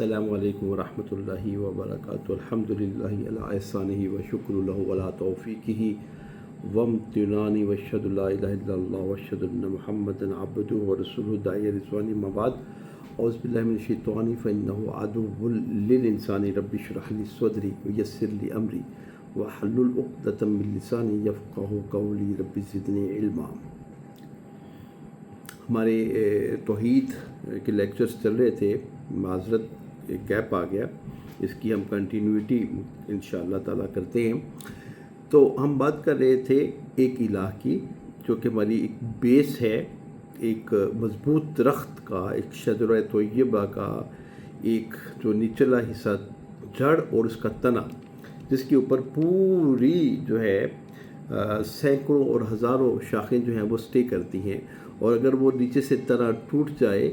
السلام علیکم ورحمۃ اللہ وبرکاتہ الحمد للہ علی احسانہ وشکر لہ علی توفیقہ وامتنانہ واشہد لا الہ الا اللہ واشہد ان محمدا عبدہ ورسولہ داعی رضوانہ اما بعد اعوذ باللہ من الشیطان فانہ عدو للانسان رب اشرح لی صدری ویسر لی امری واحلل عقدۃ من لسانی یفقہوا قولی رب زدنی علما۔ ہمارے توحید کے لیکچرز چل رہے تھے، معذرت ایک گیپ آ گیا، اس کی ہم کنٹینیوٹی انشاءاللہ تعالیٰ کرتے ہیں۔ تو ہم بات کر رہے تھے ایک الہ کی جو کہ ہماری ایک بیس ہے، ایک مضبوط درخت کا، ایک شجرہ طیبہ کا، ایک جو نچلا حصہ جڑ اور اس کا تنا، جس کے اوپر پوری جو ہے سینکڑوں اور ہزاروں شاخیں جو ہیں وہ سٹے کرتی ہیں، اور اگر وہ نیچے سے تنا ٹوٹ جائے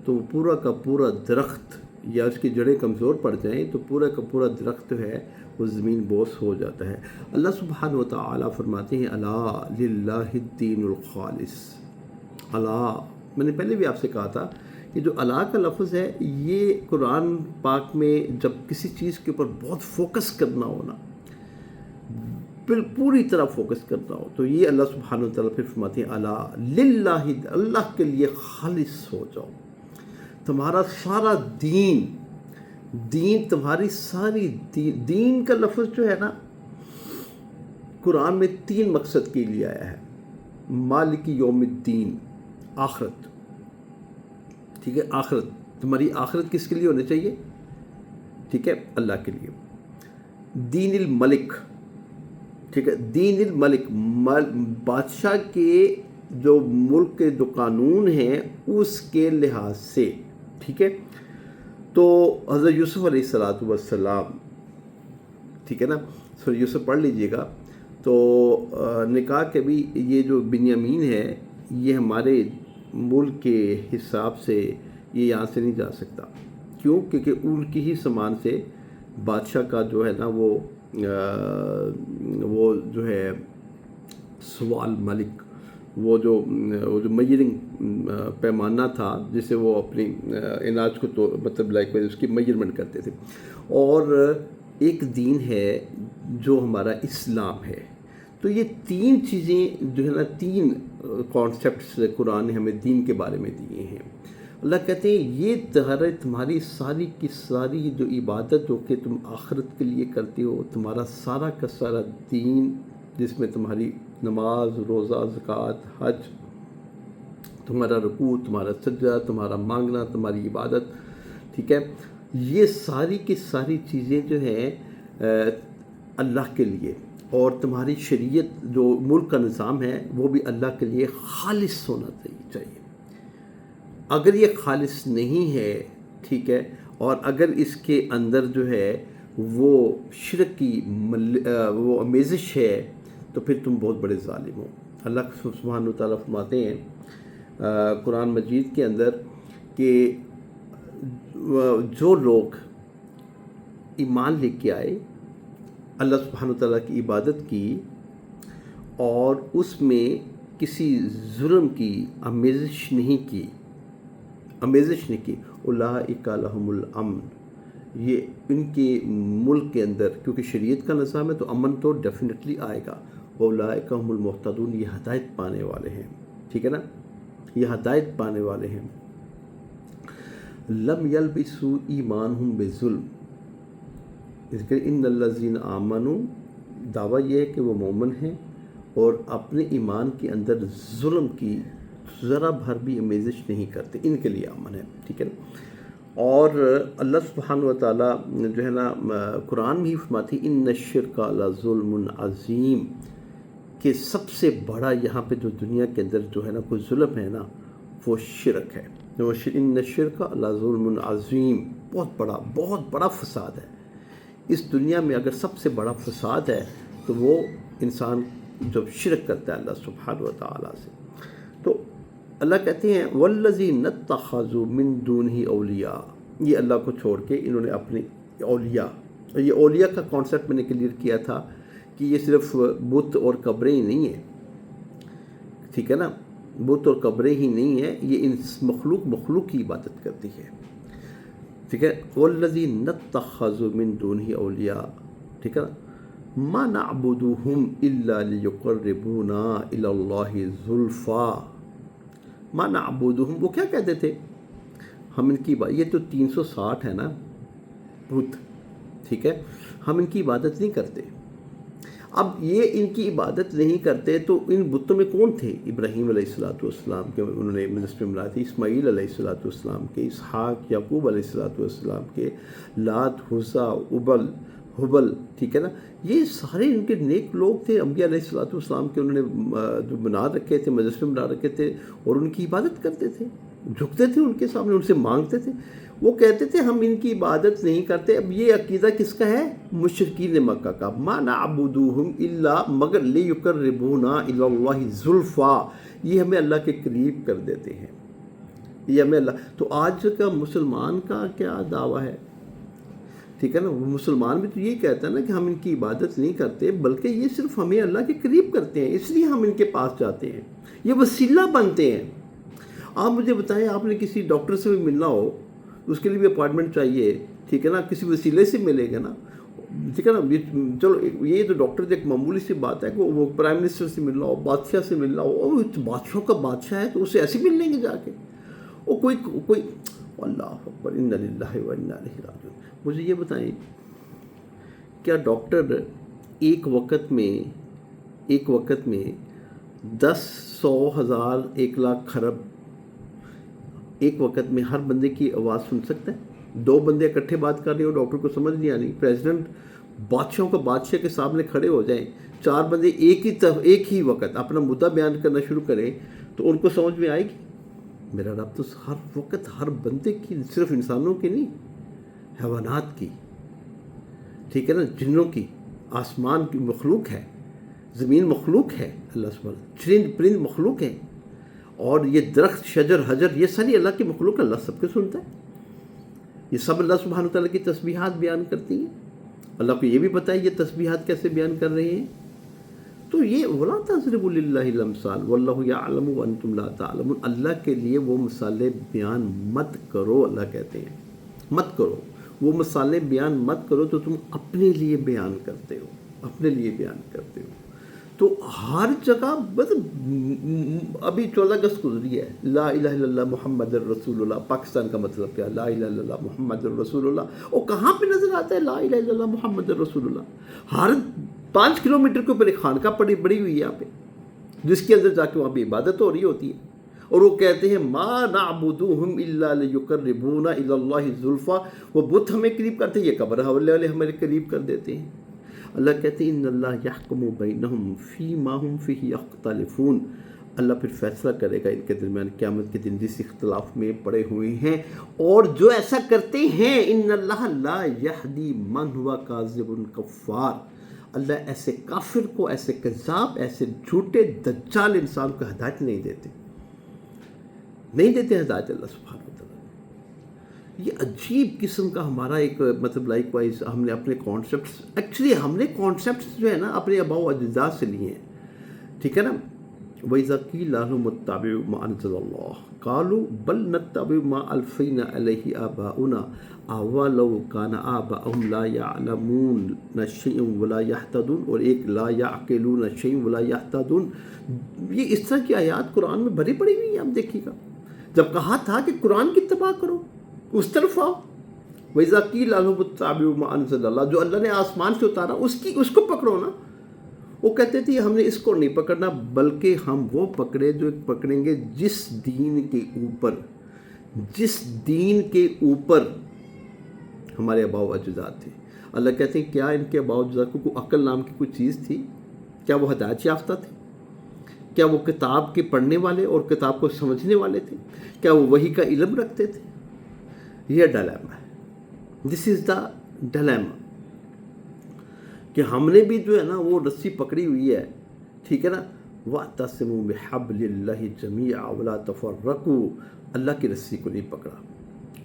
تو وہ پورا کا پورا درخت یا اس کی جڑیں کمزور پڑ جائیں تو پورا کا پورا درخت جو ہے وہ زمین بوس ہو جاتا ہے۔ اللہ سبحانہ و تعالیٰ فرماتے ہیں الا للہ الدین الخالص۔ اللہ، میں نے پہلے بھی آپ سے کہا تھا کہ جو اللہ کا لفظ ہے یہ قرآن پاک میں جب کسی چیز کے اوپر بہت فوکس کرنا ہو نا، پوری طرح فوکس کرنا ہو، تو یہ اللہ سبحانہ و تعالیٰ پھر فرماتے ہیں الا للہ، اللہ کے لیے خالص ہو جاؤ۔ تمہارا سارا دین تمہاری ساری دین کا لفظ جو ہے نا قرآن میں 3 مقصد کے لیے آیا ہے۔ مالک یوم الدین، آخرت، ٹھیک ہے، آخرت، تمہاری آخرت کس کے لیے ہونی چاہیے؟ ٹھیک ہے، اللہ کے لیے۔ دین الملک، ٹھیک ہے، دین الملک، بادشاہ کے جو ملک کے جو قانون ہیں اس کے لحاظ سے، ٹھیک ہے۔ تو حضرت یوسف علیہ السلام، ٹھیک ہے نا، سورہ یوسف پڑھ لیجئے گا، تو نے کہا کہ بھی یہ جو بنیامین ہے یہ ہمارے ملک کے حساب سے یہ یہاں سے نہیں جا سکتا۔ کیوں؟ کیونکہ ان کی ہی سامان سے بادشاہ کا جو ہے نا وہ جو ہے سوال ملک، وہ جو میجرنگ پیمانہ تھا جس سے وہ اپنی اناج کو مطلب لائک اس کی میجرمنٹ کرتے تھے، اور ایک دین ہے جو ہمارا اسلام ہے۔ تو یہ 3 چیزیں جو ہے نا، 3 کانسیپٹس قرآن نے ہمیں دین کے بارے میں دیے ہیں۔ اللہ کہتے ہیں یہ تمہاری ساری کی ساری جو عبادت جو کہ تم آخرت کے لیے کرتے ہو، تمہارا سارا کا سارا دین، جس میں تمہاری نماز، روزہ، زکوٰۃ، حج، تمہارا رکوع، تمہارا سجدہ، تمہارا مانگنا، تمہاری عبادت، ٹھیک ہے، یہ ساری کی ساری چیزیں جو ہیں اللہ کے لیے، اور تمہاری شریعت جو ملک کا نظام ہے وہ بھی اللہ کے لیے خالص ہونا چاہیے۔ اگر یہ خالص نہیں ہے، ٹھیک ہے، اور اگر اس کے اندر جو ہے وہ شرک کی وہ آمیزش ہے تو پھر تم بہت بڑے ظالم ہو۔ اللہ سبحانہ وتعالیٰ فرماتے ہیں قرآن مجید کے اندر کہ جو لوگ ایمان لے کے آئے، اللہ سبحانہ وتعالیٰ کی عبادت کی اور اس میں کسی ظلم کی آمیزش نہیں کی، اولئک لہم الامن، یہ ان کے ملک کے اندر کیونکہ شریعت کا نظام ہے تو امن تو ڈیفینیٹلی آئے گا۔ اولئک هم المہتدون، یہ ہدایت پانے والے ہیں، ٹھیک ہے نا، یہ ہدایت پانے والے ہیں۔ لم یلبسوا ایمانہم بظلم، اس کے ان الذین آمنوا، دعویٰ یہ ہے کہ وہ مومن ہیں اور اپنے ایمان کے اندر ظلم کی ذرا بھر بھی آمیزش نہیں کرتے، ان کے لیے امن ہے، ٹھیک ہے نا۔ اور اللہ سبحانہ و تعالیٰ جو ہے نا قرآن میں ہی فرماتی ان الشرک لظلم عظیم، کہ سب سے بڑا یہاں پہ جو دنیا کے اندر جو ہے نا کوئی ظلم ہے نا وہ شرک ہے۔ ان الشرک لظلم عظیم، بہت بڑا فساد ہے اس دنیا میں۔ اگر سب سے بڑا فساد ہے تو وہ انسان جب شرک کرتا ہے اللہ سبحانہ و تعالیٰ سے۔ تو اللہ کہتے ہیں والذین اتخذوا من دونہ اولیاء، یہ اللہ کو چھوڑ کے انہوں نے اپنے اولیاء، یہ اولیاء کا کانسیپٹ میں نے کلیئر کیا تھا کہ یہ صرف بت اور قبریں ہی نہیں ہیں، ٹھیک ہے نا، بت اور قبریں ہی نہیں ہیں، یہ ان مخلوق کی عبادت کرتی ہے۔ ٹھیک ہے، والذین اتخذوا من دونہ اولیاء، ٹھیک ہے نا، ما نعبدهم الا لیقربونا الی اللہ زلفا، ما نعبدهم، وہ کیا کہتے تھے، ہم ان کی یہ تو 360 ہے نا بت، ٹھیک ہے، ہم ان کی عبادت نہیں کرتے. اب یہ ان کی عبادت نہیں کرتے تو ان بتوں میں کون تھے؟ ابراہیم علیہ السلام کے انہوں نے مجسمے بنائے تھے، اسماعیل علیہ السلام کے، اسحاق یعقوب علیہ السلام کے، لات عزا ابل حبل، ٹھیک ہے نا، یہ سارے ان کے نیک لوگ تھے، انبیاء علیہ السلام کے انہوں نے جو بنا رکھے تھے، مجسمے بنا رکھے تھے، اور ان کی عبادت کرتے تھے، جھکتے تھے ان کے سامنے، ان سے مانگتے تھے. وہ کہتے تھے ہم ان کی عبادت نہیں کرتے. اب یہ عقیدہ کس کا ہے؟ مشرکین مکہ کا. ما نعبدوہم الا، مگر لیقربونا الی اللہ زلفا، یہ ہمیں اللہ کے قریب کر دیتے ہیں، یہ ہمیں اللہ. تو آج کا مسلمان کا کیا دعویٰ ہے؟ ٹھیک ہے نا، وہ مسلمان بھی تو یہی کہتا ہے نا کہ ہم ان کی عبادت نہیں کرتے، بلکہ یہ صرف ہمیں اللہ کے قریب کرتے ہیں، اس لیے ہم ان کے پاس جاتے ہیں، یہ وسیلہ بنتے ہیں. آپ مجھے بتائیں، آپ نے کسی ڈاکٹر سے بھی ملنا ہو، اس کے لیے بھی اپائنٹمنٹ چاہیے، ٹھیک ہے نا، کسی وسیلے سے ملے گا نا، ٹھیک ہے نا. چلو یہ تو ڈاکٹر ایک معمولی سی بات ہے کہ وہ پرائم منسٹر سے ملنا ہو، بادشاہ سے ملنا ہو، اور بادشاہوں کا بادشاہ ہے تو اسے ایسے مل لیں گے جا کے، وہ کوئی اللہ اکبر، انا للہ و انا الیہ راجعون. مجھے یہ بتائیں، کیا ڈاکٹر ایک وقت میں 10 100 1000 1 لاکھ خرب ایک وقت میں ہر بندے کی آواز سن سکتا ہے؟ 2 بندے اکٹھے بات کر رہے ہو، ڈاکٹر کو سمجھ نہیں آنی. پریزیڈنٹ بادشاہوں کا بادشاہ کے سامنے کھڑے ہو جائیں، 4 بندے ایک ہی وقت اپنا مدعا بیان کرنا شروع کریں تو ان کو سمجھ میں آئے گی؟ میرا رب تو ہر وقت ہر بندے کی، صرف انسانوں کی نہیں، حیوانات کی، ٹھیک ہے نا، جنوں کی، آسمان کی مخلوق ہے، زمین مخلوق ہے، اللہ سبحانہ، چرند پرند مخلوق ہے، اور یہ درخت شجر حجر یہ ساری اللہ کی مخلوق، اللہ سب کو سنتا ہے. یہ سب اللہ سبحانہ تعالیٰ کی تسبیحات بیان کرتی ہیں. اللہ کو یہ بھی پتہ ہے یہ تسبیحات کیسے بیان کر رہے ہیں. تو یہ وَلَا تَضْرِبُوا لِلَّهِ الْأَمْثَالَ وَاللَّهُ يَعْلَمُ وَأَنْتُمْ لَا تَعْلَمُونَ. اللہ کے لیے وہ مثالیں بیان مت کرو، اللہ کہتے ہیں مت کرو، وہ مثالیں بیان مت کرو تو تم اپنے لیے بیان کرتے ہو، اپنے لیے بیان کرتے ہو. تو ہر جگہ ابھی 14 اگست گزری ہے، لا الہ الا اللہ محمد الرسول اللہ. پاکستان کا مطلب کیا ہے؟ لا الہ الا اللہ محمد الرسول اللہ. اور کہاں پہ نظر آتا ہے لا الہ الا اللہ محمد الرسول اللہ؟ ہر 5 کلومیٹر کے اوپر ایک خانقاہ بڑی ہوئی ہے یہاں پہ، جس کے اندر جا کے وہاں پہ عبادت ہو رہی ہوتی ہے. اور وہ کہتے ہیں ما نعبدوہم الا لیقربونا الی اللہ زلفا، وہ بت ہمیں قریب کرتے ہیں، یہ قبر والے ہمارے قریب کر دیتے ہیں. اللہ کہتے ہیں ان اللہ یحکم بینہم فیما ہم فیہ یختلفون. اللہ پھر فیصلہ کرے گا ان کے درمیان قیامت کے دن جس اختلاف میں پڑے ہوئے ہیں. اور جو ایسا کرتے ہیں ان اللہ لا یہدی من ہوا کاذب کفار، اللہ ایسے کافر کو، ایسے کذاب، ایسے جھوٹے دجال انسان کو ہدایت نہیں دیتے ہدایت اللہ سبحانہ وتعالی. یہ عجیب قسم کا ہمارا ایک مطلب لائک وائز ہم نے اپنے کانسیپٹس، ایکچولی ہم نے کانسیپٹس جو ہے نا اپنے آباء و اجداد سے لیے ہیں، ٹھیک ہے نا. وَإِذَا قِيلَ لَهُمُ اتَّبِعُوا مَا أَنزَلَ اللَّهُ قَالُوا بَلْ نَتَّبِعُ مَا أَلْفَيْنَا عَلَيْهِ آبَاءَنَا أَوَلَوْ كَانَ آبَاؤُهُمْ لَا يَعْلَمُونَ شَيْئًا وَلَا يَهْتَدُونَ، اور ایک لا يَعْقِلُونَ شَيْئًا وَلَا يَهْتَدُونَ. یہ اس طرح کی آیات قرآن میں بھری پڑی ہوئی ہیں. آپ دیکھیے گا جب کہا تھا کہ قرآن کی اتباع کرو، اس طرف آؤ. وَإِذَا قِيلَ لَهُمُ اتَّبِعُوا مَا أَنزَلَ اللَّهُ، جو اللہ نے آسمان سے اتارا اس کو پکڑو نا. وہ کہتے تھے ہم نے اس کو نہیں پکڑنا، بلکہ ہم وہ پکڑیں گے جس دین کے اوپر ہمارے آباء و اجداد تھے. اللہ کہتے ہیں کیا ان کے آباء و اجداد کو کوئی عقل نام کی کوئی چیز تھی؟ کیا وہ ہدایت یافتہ تھے؟ کیا وہ کتاب کے پڑھنے والے اور کتاب کو سمجھنے والے تھے؟ کیا وہ وحی کا علم رکھتے تھے؟ یہ ڈیلیما ہے، دس از دا ڈیلیما، کہ ہم نے بھی جو ہے نا وہ رسی پکڑی ہوئی ہے، ٹھیک ہے نا. وَاعْتَصِمُوا بِحَبْلِ اللَّهِ جَمِيعًا وَلَا تَفَرَّقُوا. اللہ کی رسی کو نہیں پکڑا،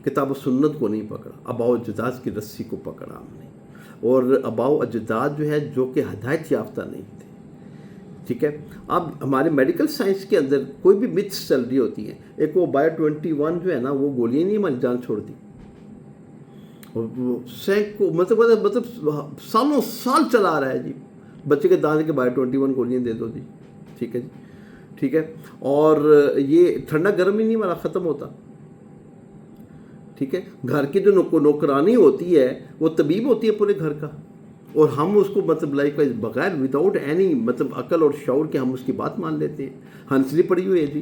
کتاب و سنت کو نہیں پکڑا، آباء و اجداد کی رسی کو پکڑا ہم نے. اور آباء و اجداد جو ہے جو کہ ہدایت یافتہ نہیں تھے، ٹھیک ہے. اب ہمارے میڈیکل سائنس کے اندر کوئی بھی متس چل رہی ہوتی ہیں. ایک وہ بایو 21 جو ہے نا وہ گولیاں نہیں ہماری جان چھوڑ دی، اور وہ سینکڑوں مطلب سالوں سال چلا رہا ہے جی. بچے کے دانے کے باہر 21 گولیاں دے دو جی. ٹھیک ہے جی, ٹھیک ہے. اور یہ ٹھنڈا گرم ہی نہیں ہمارا ختم ہوتا. ٹھیک ہے, گھر کی جو نوکرانی ہوتی ہے وہ طبیب ہوتی ہے پورے گھر کا, اور ہم اس کو مطلب لائک وائز بغیر وداؤٹ اینی مطلب عقل اور شعور کے ہم اس کی بات مان لیتے ہیں. ہنسلی پڑی ہوئی ہے جی.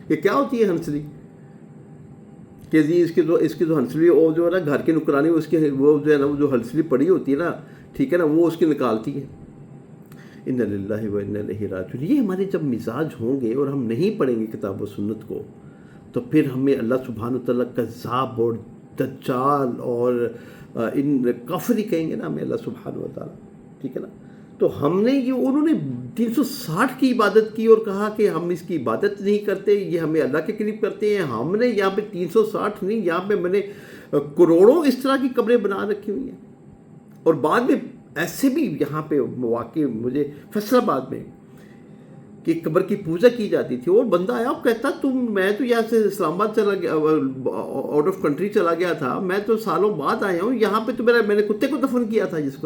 یہ کیا ہوتی ہے ہنسلی؟ کہ جی اس کی جو ہنسلی وہ جو ہے نا گھر کی نوکرانی اس کی وہ جو ہے نا وہ جو ہنسلی پڑی ہوتی ہے نا, ٹھیک ہے نا, وہ اس کی نکالتی ہے. انا للہ و انا الیہ راجعون. یہ ہمارے جب مزاج ہوں گے اور ہم نہیں پڑھیں گے کتاب و سنت کو, تو پھر ہمیں اللہ سبحانہ وتعالیٰ کذاب اور دجال اور ان کافری کہیں گے نا ہمیں اللہ سبحانہ وتعالیٰ. ٹھیک ہے نا. تو ہم نے یہ انہوں نے 360 کی عبادت کی اور کہا کہ ہم اس کی عبادت نہیں کرتے, یہ ہمیں اللہ کے قریب کرتے ہیں. ہم نے یہاں پہ 360 نہیں, یہاں پہ میں نے کروڑوں اس طرح کی قبریں بنا رکھی ہوئی ہیں. اور بعد میں ایسے بھی یہاں پہ مواقع مجھے فیصل آباد میں کہ قبر کی پوجا کی جاتی تھی, اور بندہ آیا اور کہتا میں تو یہاں سے اسلام آباد چلا گیا, آؤٹ آف کنٹری چلا گیا تھا, میں تو سالوں بعد آیا ہوں یہاں پہ, تو میں نے کتے کو دفن کیا تھا اس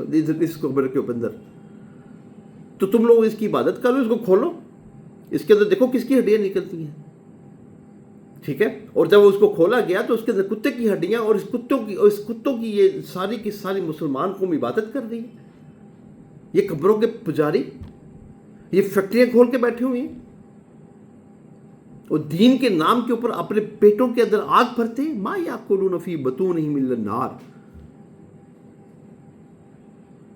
قبر کے اندر. تو تم لوگ اس کی عبادت کر لو, اس کو کھولو, اس کے اندر دیکھو کس کی ہڈیاں نکلتی ہیں. ٹھیک ہے. اور جب اس کو کھولا گیا تو اس کے اندر کتے کی ہڈیاں, اور اس کتوں کی یہ ساری کی ساری مسلمان قوم عبادت کر رہی ہے. یہ قبروں کے پجاری یہ فیکٹریاں کھول کے بیٹھے ہوئے ہیں, اور دین کے نام کے اوپر اپنے پیٹوں کے اندر آگ بھرتے ہیں. ما یاکلون فی بطونہم الا النار.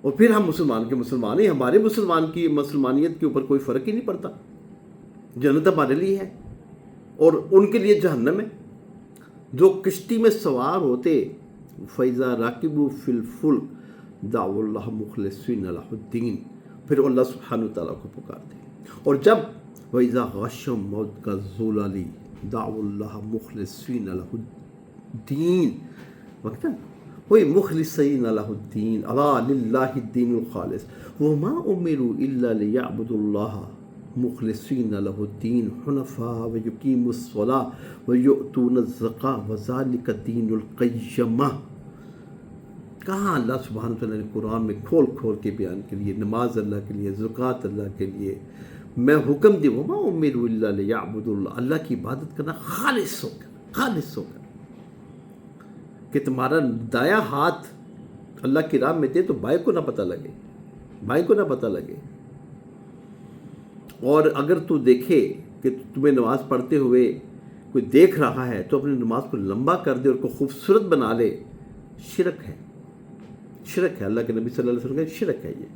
اور پھر ہم مسلمان کے مسلمان ہیں, ہمارے مسلمان کی مسلمانیت کے اوپر کوئی فرق ہی نہیں پڑتا. جنت ہمارے لیے ہے اور ان کے لیے جہنم ہے. جو کشتی میں سوار ہوتے فَإِذَا رَكِبُوا فِي الْفُلْكِ دَعَوُا اللَّهَ مُخْلِصِينَ لَهُ الدِّينَ, پھر اللہ سبحانہ وتعالیٰ کو پکارتے ہیں. اور جب وَإِذَا غَشَّهُم مَوْجٌ كَالظُّلَلِ دَعَوُا اللَّهَ مُخْلِصِينَ لَهُ الدِّينَ, وقت وہی مخلصین لہ الدین الا للہ الدین الخالص وما امروا الا لیعبدوا اللہ مخلصین لہ الدین حنفاء ویقیموا الصلاۃ ویؤتون الزکاۃ وذلک الدین القیمہ. کہاں اللہ سبحانہ وتعالیٰ نے قرآن میں کھول کھول کے بیان کے لیے نماز اللہ کے لیے, زکوٰۃ اللہ کے لیے میں حکم دی, وما امروا الا لیعبدوا اللہ, اللہ کی عبادت کرنا خالص ہو کر کہ تمہارا دایاں ہاتھ اللہ کی راہ میں دے تو بائیں کو نہ پتہ لگے. اور اگر تو دیکھے کہ تمہیں نماز پڑھتے ہوئے کوئی دیکھ رہا ہے تو اپنی نماز کو لمبا کر دے اور کو خوبصورت بنا لے. شرک ہے. اللہ کے نبی صلی اللہ علیہ وسلم کا شرک ہے یہ.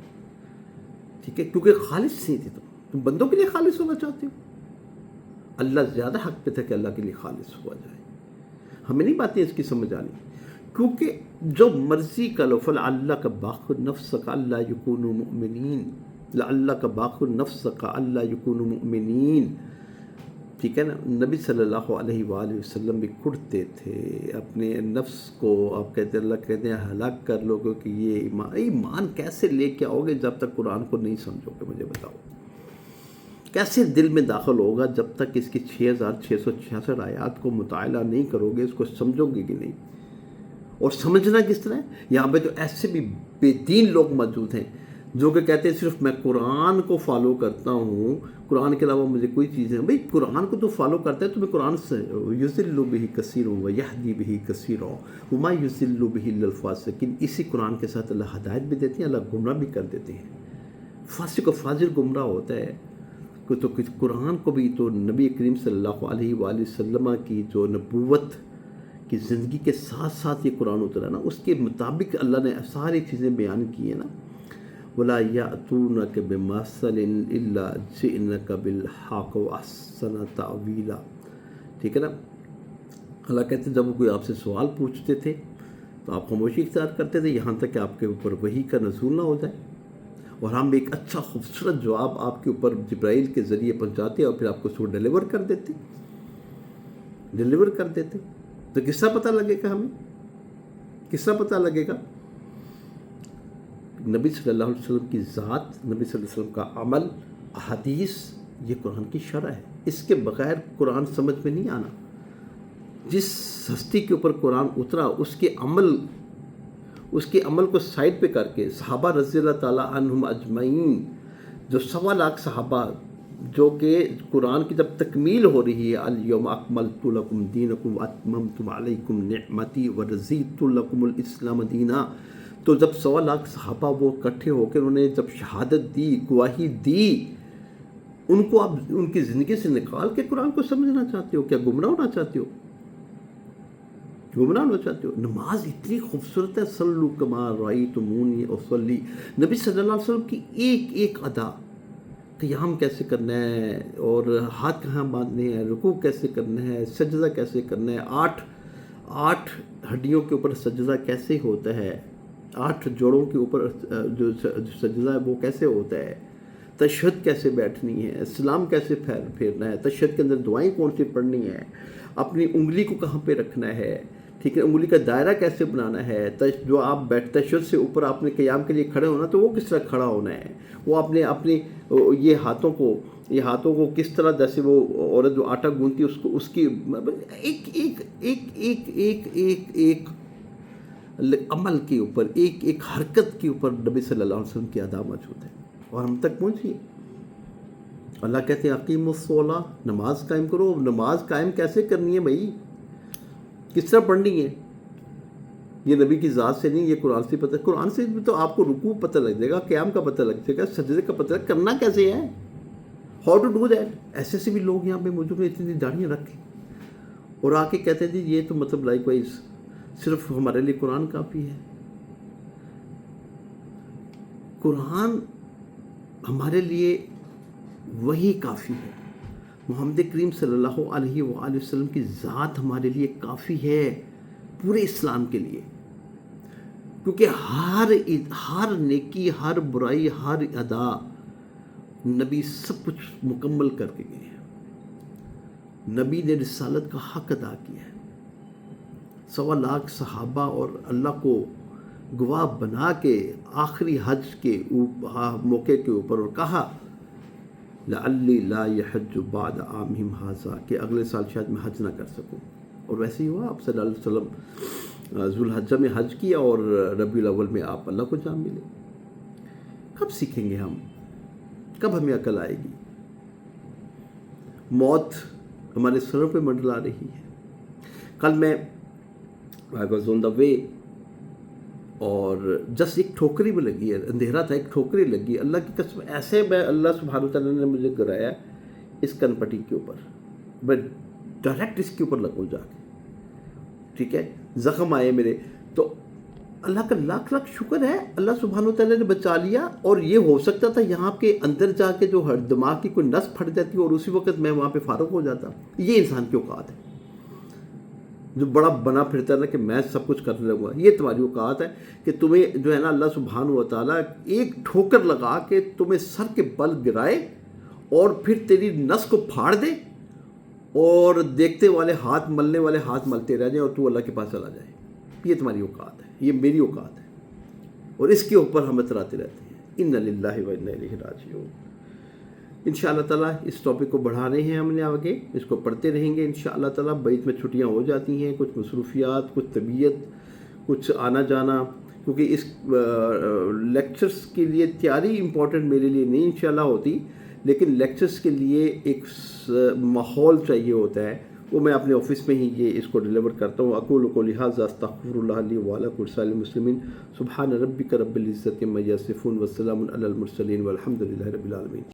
ٹھیک ہے, کیونکہ خالص نہیں تھے تم بندوں کے لیے خالص ہونا چاہتے ہو. اللہ زیادہ حق پہ تھا کہ اللہ کے لیے خالص ہوا جائے. ہمیں نہیں باتیں اس کی سمجھ آنی, کیونکہ جو مرضی کا لو فلعلک باخع نفسک الا یکونوا مؤمنین, لعلک باخع نفسک الا یکونوا مؤمنین. ٹھیک ہے نا. نبی صلی اللہ علیہ وآلہ وسلم بھی کھڑتے تھے اپنے نفس کو, آپ کہتے اللہ کہتے ہیں ہلاک کر لو, کہ یہ ایمان کیسے لے کے آؤ گے جب تک قرآن کو نہیں سمجھو گے. مجھے بتاؤ کیسے دل میں داخل ہوگا جب تک اس کی 6666 آیات کو مطالعہ نہیں کرو گے, اس کو سمجھو گے کہ نہیں. اور سمجھنا کس طرح ہے؟ یہاں پہ تو ایسے بھی بے دین لوگ موجود ہیں جو کہ کہتے ہیں صرف میں قرآن کو فالو کرتا ہوں, قرآن کے علاوہ مجھے کوئی چیز نہیں. بھائی قرآن کو تو فالو کرتا ہے, تمہیں قرآن سے یضل بہ کثیر ویہدی بہ کثیر وما یضل بہ الا الفاسقین. اسی قرآن کے ساتھ اللہ ہدایت بھی دیتے ہیں, اللہ گمراہ بھی کر دیتے ہیں. فاسق و فاجر گمراہ ہوتا ہے. تو قرآن کو بھی تو نبی کریم صلی اللہ علیہ وآلہ وسلم کی جو نبوت کی زندگی کے ساتھ ساتھ یہ قرآن اترا نا, اس کے مطابق اللہ نے ساری چیزیں بیان کی ہیں نا. وَلَا يَأْتُونَكَ بِمَثَلٍ إِلَّا جِئْنَكَ بِالْحَقِّ وَأَحْسَنَ تَأْوِيلًا. ٹھیک ہے نا. اللہ کہتے ہیں جب کوئی آپ سے سوال پوچھتے تھے تو آپ خاموشی اختیار کرتے تھے یہاں تک کہ آپ کے اوپر وحی کا نزول نہ ہو جائے, اور ہم ایک اچھا خوبصورت جواب آپ کے اوپر جبرائیل کے ذریعے پہنچاتے اور پھر آپ کو اس کو ڈیلیور کر دیتے. تو کس طرح پتہ لگے گا ہمیں؟ کس طرح پتہ لگے گا؟ نبی صلی اللہ علیہ وسلم کی ذات, نبی صلی اللہ علیہ وسلم کا عمل, احادیث, یہ قرآن کی شرح ہے. اس کے بغیر قرآن سمجھ میں نہیں آنا. جس ہستی کے اوپر قرآن اترا اس کے عمل کو سائڈ پہ کر کے صحابہ رضی اللہ تعالیٰ عنہم اجمعین، جو 1.25 صحابہ، جو کہ قرآن کی جب تکمیل ہو رہی ہے، الیوم اکملت لکم دینکم واتممت علیکم نعمتی ورضیت لکم الاسلام دینا، تو جب 1.25 صحابہ وہ اکٹھے ہو کے انہوں نے جب شہادت دی، گواہی دی، ان کو آپ ان کی زندگی سے نکال کے قرآن کو سمجھنا چاہتے ہو؟ کیا گمراہ ہونا چاہتے ہو؟ گمراہ ہونا چاہتے ہو؟ نماز اتنی خوبصورت ہے، صلو کما رأیتمونی اصلی، نبی صلی اللہ علیہ وسلم کی ایک ایک ادا، قیام کیسے کرنا ہے اور ہاتھ کہاں باندھنے ہیں، رکوع کیسے کرنا ہے، سجدہ کیسے کرنا ہے، 8 ہڈیوں کے اوپر سجدہ کیسے ہوتا ہے، 8 جوڑوں کے اوپر جو سجدہ ہے وہ کیسے ہوتا ہے، تشہد کیسے بیٹھنی ہے، سلام کیسے پھیرنا ہے، تشہد کے اندر دعائیں کون سی پڑھنی ہیں، اپنی انگلی کو کہاں پہ رکھنا ہے، ٹھیک ہے، انگلی کا دائرہ کیسے بنانا ہے، جو آپ تشہد سے اوپر آپ نے قیام کے لیے کھڑے ہونا تو وہ کس طرح کھڑا ہونا ہے، وہ اپنی یہ ہاتھوں کو کس طرح، جیسے وہ عورت جو آٹا گوندتی ہے اس کی ایک عمل کے اوپر، ایک حرکت کے اوپر نبی صلی اللہ علیہ وسلم کی ادا موجود ہے، اور ہم تک پہنچی ہے۔ اللہ کہتے ہیں اقیموا الصلاۃ، نماز قائم کرو۔ نماز قائم کیسے کرنی ہے بھائی؟ کس طرح پڑھنی ہے؟ یہ نبی کی ذات سے نہیں، یہ قرآن سے پتہ، قرآن سے تو آپ کو رکوع پتہ لگ جائے گا، قیام کا پتہ لگ جائے گا، سجدے کا پتہ لگ، کرنا کیسے ہے، ہاؤ ٹو ڈو دیٹ۔ ایسے بھی لوگ یہاں پہ موجود ہیں، اتنی داڑیاں رکھیں اور آ کے کہتے ہیں جی یہ تو مطلب لائک وائز صرف ہمارے لیے قرآن کافی ہے۔ قرآن ہمارے لیے وہی کافی ہے، محمد کریم صلی اللہ علیہ وآلہ وسلم کی ذات ہمارے لیے کافی ہے پورے اسلام کے لیے، کیونکہ ہر نیکی، ہر برائی، ہر ادا نبی سب کچھ مکمل کر کے گئے ہیں۔ نبی نے رسالت کا حق ادا کیا ہے، 1.25 صحابہ اور اللہ کو گواہ بنا کے آخری حج کے موقع کے اوپر اور کہا لعلی لا یحج بعد عامہم ھذا، کہ اگلے سال شاید میں حج نہ کر سکوں، اور ویسے ہی ہوا۔ آپ صلی اللہ علیہ وسلم ذوالحجہ میں حج کیا اور ربیع الاول میں آپ اللہ کو جان ملے۔ کب سیکھیں گے ہم؟ کب ہمیں عقل آئے گی؟ موت ہمارے سروں پہ منڈلا رہی ہے۔ کل میں I was on the way اور جس ایک ٹھوکری میں لگی ہے، اندھیرا تھا، ایک ٹھوکری لگی، اللہ کی قسم ایسے میں اللہ سبحانہ وتعالیٰ نے مجھے گرایا اس کن پٹی کے اوپر، میں ڈائریکٹ اس کے اوپر لگوں جا کے، ٹھیک ہے، زخم آئے میرے، تو اللہ کا لاکھ لاکھ شکر ہے، اللہ سبحانہ وتعالیٰ نے بچا لیا، اور یہ ہو سکتا تھا یہاں کے اندر جا کے جو دماغ کی کوئی نس پھٹ جاتی اور اسی وقت میں وہاں پہ فارغ ہو جاتا۔ یہ انسان کی اوقات ہے، جو بڑا بنا پھرتا ہے نا کہ میں سب کچھ کرنے لگوں گا، یہ تمہاری اوقات ہے کہ تمہیں جو ہے نا اللہ سبحانہ و تعالیٰ ایک ٹھوکر لگا کے تمہیں سر کے بل گرائے اور پھر تیری نس کو پھاڑ دے، اور دیکھتے والے ہاتھ، ملنے والے ہاتھ ملتے رہ جائیں اور تو اللہ کے پاس چلا جائے۔ یہ تمہاری اوقات ہے، یہ میری اوقات ہے، اور اس کے اوپر ہم اتراتے رہتے ہیں۔ انا للہ و انا الیہ راجعون۔ ان شاء اللہ تعالیٰ اس ٹاپک کو بڑھا رہے ہیں ہم نے آگے، اس کو پڑھتے رہیں گے ان شاء اللہ تعالیٰ۔ بیت میں چھٹیاں ہو جاتی ہیں، کچھ مصروفیات، کچھ طبیعت، کچھ آنا جانا، کیونکہ اس لیکچرز کے لیے تیاری امپورٹنٹ میرے لیے نہیں انشاءاللہ ہوتی، لیکن لیکچرز کے لیے ایک ماحول چاہیے ہوتا ہے، وہ میں اپنے آفس میں ہی یہ اس کو ڈیلیور کرتا ہوں۔ اقول قولی ھذا استغفر اللہ لی ولکم ولسائر المسلمین۔ سبحان ربک رب العزۃ عما یصفون وسلام علی المرسلین والحمد للہ رب العالمین۔